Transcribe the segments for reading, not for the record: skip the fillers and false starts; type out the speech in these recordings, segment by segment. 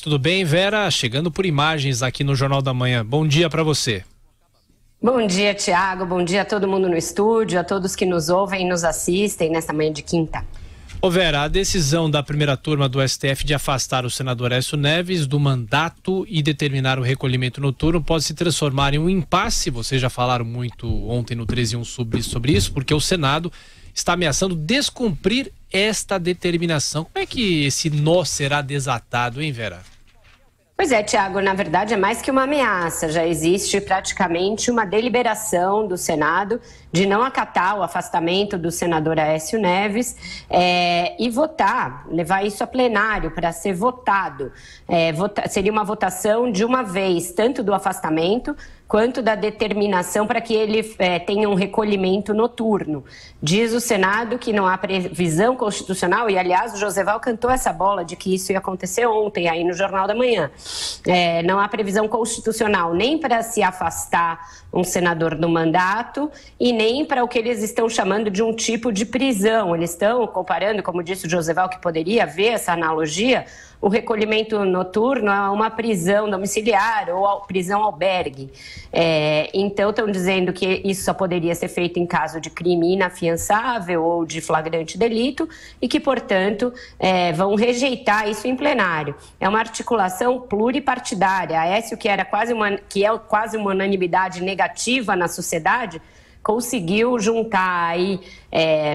Tudo bem, Vera? Chegando por imagens aqui no Jornal da Manhã. Bom dia para você. Bom dia, Tiago. Bom dia a todo mundo no estúdio, a todos que nos ouvem e nos assistem nesta manhã de quinta. Ô Vera, a decisão da primeira turma do STF de afastar o senador Aécio Neves do mandato e determinar o recolhimento noturno pode se transformar em um impasse. Vocês já falaram muito ontem no 13 e 1 sobre isso, porque o Senado está ameaçando descumprir esta determinação. Como é que esse nó será desatado, hein, Vera? Pois é, Tiago, na verdade é mais que uma ameaça. Já existe praticamente uma deliberação do Senado de não acatar o afastamento do senador Aécio Neves e votar, levar isso a plenário para ser votado. Seria uma votação de uma vez, tanto do afastamento quanto da determinação para que ele tenha um recolhimento noturno. Diz o Senado que não há previsão constitucional, e aliás o Joseval cantou essa bola de que isso ia acontecer ontem aí no Jornal da Manhã. Não há previsão constitucional nem para se afastar um senador do mandato e nem para o que eles estão chamando de um tipo de prisão. Eles estão comparando, como disse o Joseval, que poderia haver essa analogia, o recolhimento noturno a uma prisão domiciliar ou a prisão albergue. Então, estão dizendo que isso só poderia ser feito em caso de crime inafiançável ou de flagrante delito e que, portanto, vão rejeitar isso em plenário. É uma articulação pluripartidária. A Aécio, que é quase uma unanimidade negativa na sociedade, conseguiu juntar aí,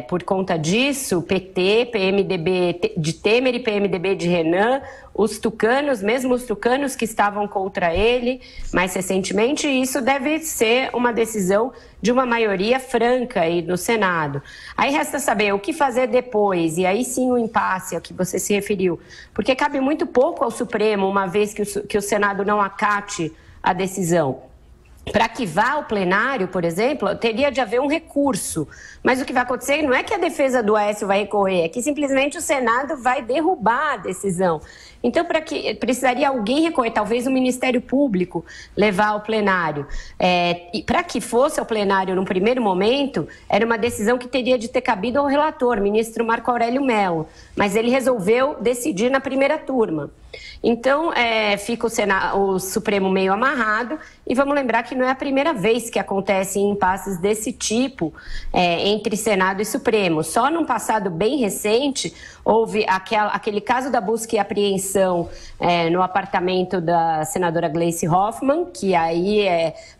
por conta disso, PT, PMDB de Temer e PMDB de Renan, os tucanos, mesmo os tucanos que estavam contra ele mais recentemente, e isso deve ser uma decisão de uma maioria franca aí no Senado. Aí resta saber o que fazer depois, e aí sim o impasse a que você se referiu, porque cabe muito pouco ao Supremo, uma vez que o Senado não acate a decisão. Para que vá ao plenário, por exemplo, teria de haver um recurso. Mas o que vai acontecer não é que a defesa do Aécio vai recorrer, é que simplesmente o Senado vai derrubar a decisão. Então, precisaria alguém recorrer, talvez o Ministério Público levar ao plenário. E para que fosse ao plenário num primeiro momento, era uma decisão que teria de ter cabido ao relator, ministro Marco Aurélio Mello. Mas ele resolveu decidir na primeira turma. Então, fica o Supremo meio amarrado, e vamos lembrar que não é a primeira vez que acontecem impasses desse tipo entre Senado e Supremo. Só num passado bem recente, houve aquele caso da busca e apreensão no apartamento da senadora Gleice Hoffmann, que aí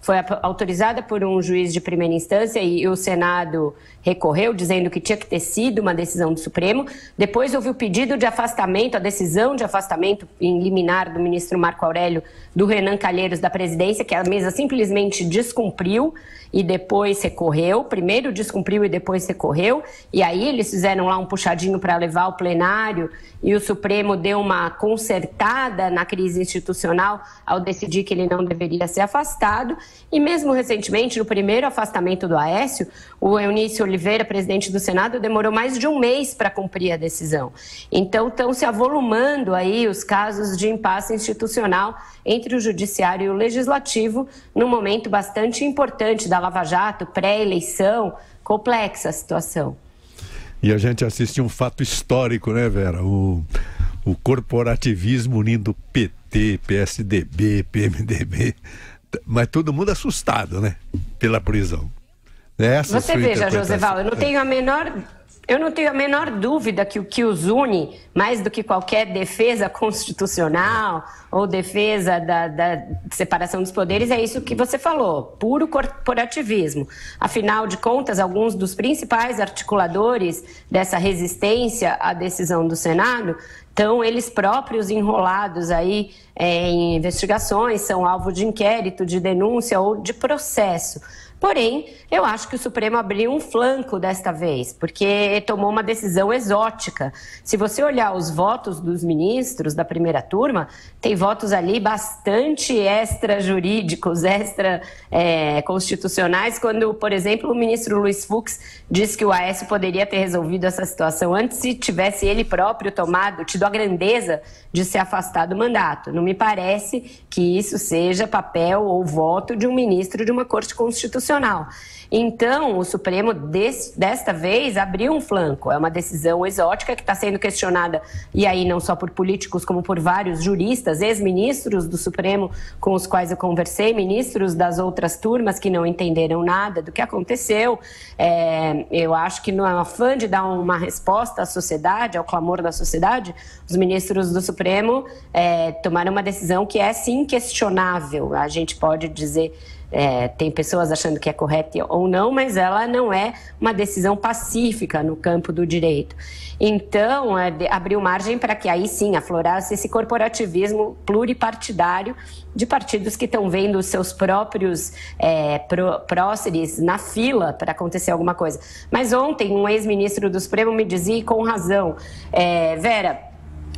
foi autorizada por um juiz de primeira instância e o Senado recorreu, dizendo que tinha que ter sido uma decisão do Supremo. Depois houve o pedido de afastamento, a decisão de afastamento em liminar do ministro Marco Aurélio, do Renan Calheiros da presidência, que a mesa simplesmente descumpriu e depois recorreu. Primeiro descumpriu e depois recorreu. E aí eles fizeram lá um puxadinho para levar ao plenário e o Supremo deu uma consertada na crise institucional ao decidir que ele não deveria ser afastado. E mesmo recentemente, no primeiro afastamento do Aécio, o Eunício Oliveira, presidente do Senado, demorou mais de um mês para cumprir a decisão. Então, estão se avolumando aí os casos de impasse institucional entre o Judiciário e o Legislativo, num momento bastante importante da Lava Jato, pré-eleição, complexa a situação. E a gente assiste um fato histórico, né, Vera? O corporativismo unindo PT, PSDB, PMDB, mas todo mundo assustado, né, pela prisão. Você veja, Joseval, eu não tenho a menor dúvida que o que os une, mais do que qualquer defesa constitucional ou defesa da separação dos poderes, é isso que você falou, puro corporativismo. Afinal de contas, alguns dos principais articuladores dessa resistência à decisão do Senado estão eles próprios enrolados aí em investigações, são alvo de inquérito, de denúncia ou de processo. Porém, eu acho que o Supremo abriu um flanco desta vez, porque tomou uma decisão exótica. Se você olhar os votos dos ministros da primeira turma, tem votos ali bastante extrajurídicos, extra-constitucionais, quando, por exemplo, o ministro Luiz Fux disse que o Aécio poderia ter resolvido essa situação antes se tivesse ele próprio tido a grandeza de se afastar do mandato. Não me parece que isso seja papel ou voto de um ministro de uma corte constitucional. constitucional. Então, o Supremo, desta vez, abriu um flanco. É uma decisão exótica que está sendo questionada, e aí não só por políticos, como por vários juristas, ex-ministros do Supremo com os quais eu conversei, ministros das outras turmas que não entenderam nada do que aconteceu. Eu acho que no afã de dar uma resposta à sociedade, ao clamor da sociedade, os ministros do Supremo tomaram uma decisão que é, sim, questionável. A gente pode dizer... tem pessoas achando que é correta ou não, mas ela não é uma decisão pacífica no campo do direito. Então, abriu margem para que aí sim aflorasse esse corporativismo pluripartidário de partidos que estão vendo os seus próprios próceres na fila para acontecer alguma coisa. Mas ontem um ex-ministro do Supremo me dizia, e com razão, Vera,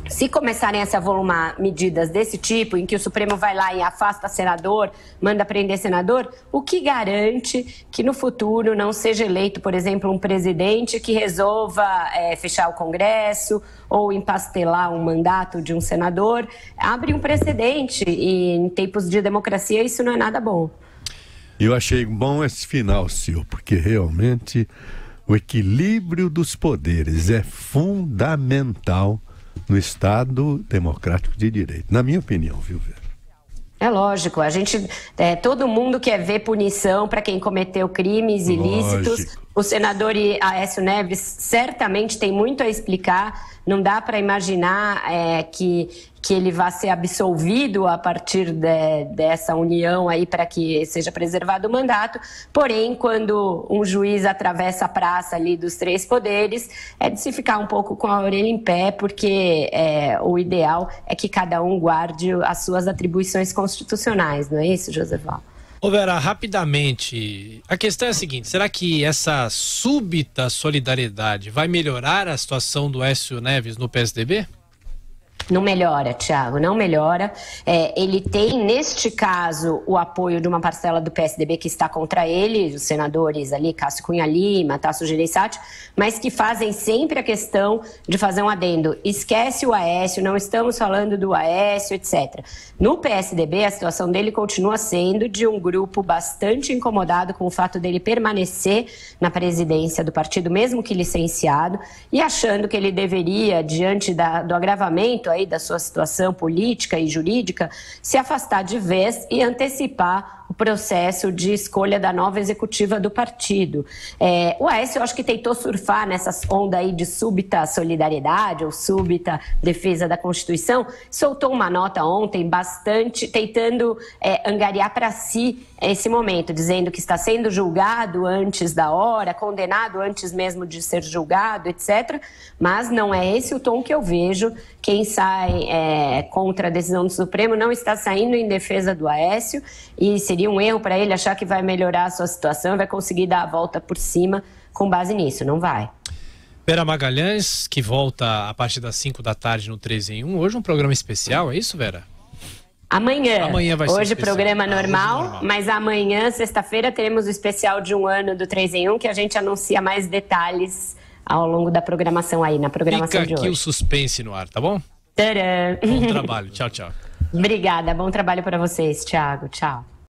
se começarem a se avolumar medidas desse tipo, em que o Supremo vai lá e afasta senador, manda prender senador, o que garante que no futuro não seja eleito, por exemplo, um presidente que resolva fechar o Congresso ou empastelar um mandato de um senador? Abre um precedente e em tempos de democracia isso não é nada bom. Eu achei bom esse final, Sil, porque realmente o equilíbrio dos poderes é fundamental no Estado democrático de direito, na minha opinião, viu, Vera? É lógico, todo mundo quer ver punição para quem cometeu crimes ilícitos. Lógico. O senador Aécio Neves certamente tem muito a explicar. Não dá para imaginar que ele vá ser absolvido a partir dessa união aí para que seja preservado o mandato. Porém, quando um juiz atravessa a praça ali dos três poderes, é de se ficar um pouco com a orelha em pé, porque o ideal é que cada um guarde as suas atribuições constitucionais, não é isso, Joseval? Ô Vera, rapidamente, a questão é a seguinte, será que essa súbita solidariedade vai melhorar a situação do Aécio Neves no PSDB? Não melhora, Thiago, não melhora. Ele tem, neste caso, o apoio de uma parcela do PSDB que está contra ele, os senadores ali, Cássio Cunha Lima, Tasso Gereissati, mas que fazem sempre a questão de fazer um adendo. Esquece o Aécio, não estamos falando do Aécio, etc. No PSDB, a situação dele continua sendo de um grupo bastante incomodado com o fato dele permanecer na presidência do partido, mesmo que licenciado, e achando que ele deveria, diante do agravamento aí da sua situação política e jurídica, se afastar de vez e antecipar o processo de escolha da nova executiva do partido. O Aécio, eu acho que tentou surfar nessa onda aí de súbita solidariedade ou súbita defesa da Constituição, soltou uma nota ontem bastante tentando angariar para si esse momento, dizendo que está sendo julgado antes da hora, condenado antes mesmo de ser julgado, etc. Mas não é esse o tom que eu vejo. Quem sai contra a decisão do Supremo não está saindo em defesa do Aécio, e seria um erro para ele achar que vai melhorar a sua situação e vai conseguir dar a volta por cima com base nisso. Não vai. Vera Magalhães, que volta a partir das 5 da tarde no 3 em 1. Hoje um programa especial, é isso, Vera? Amanhã vai ser hoje especial. Programa normal, mas amanhã, sexta-feira, teremos o especial de 1 ano do 3 em 1, que a gente anuncia mais detalhes ao longo da programação aí, na programação de hoje. Fica aqui o suspense no ar, tá bom? Tcharam! Bom trabalho, tchau, tchau. Obrigada, bom trabalho para vocês, Thiago, tchau.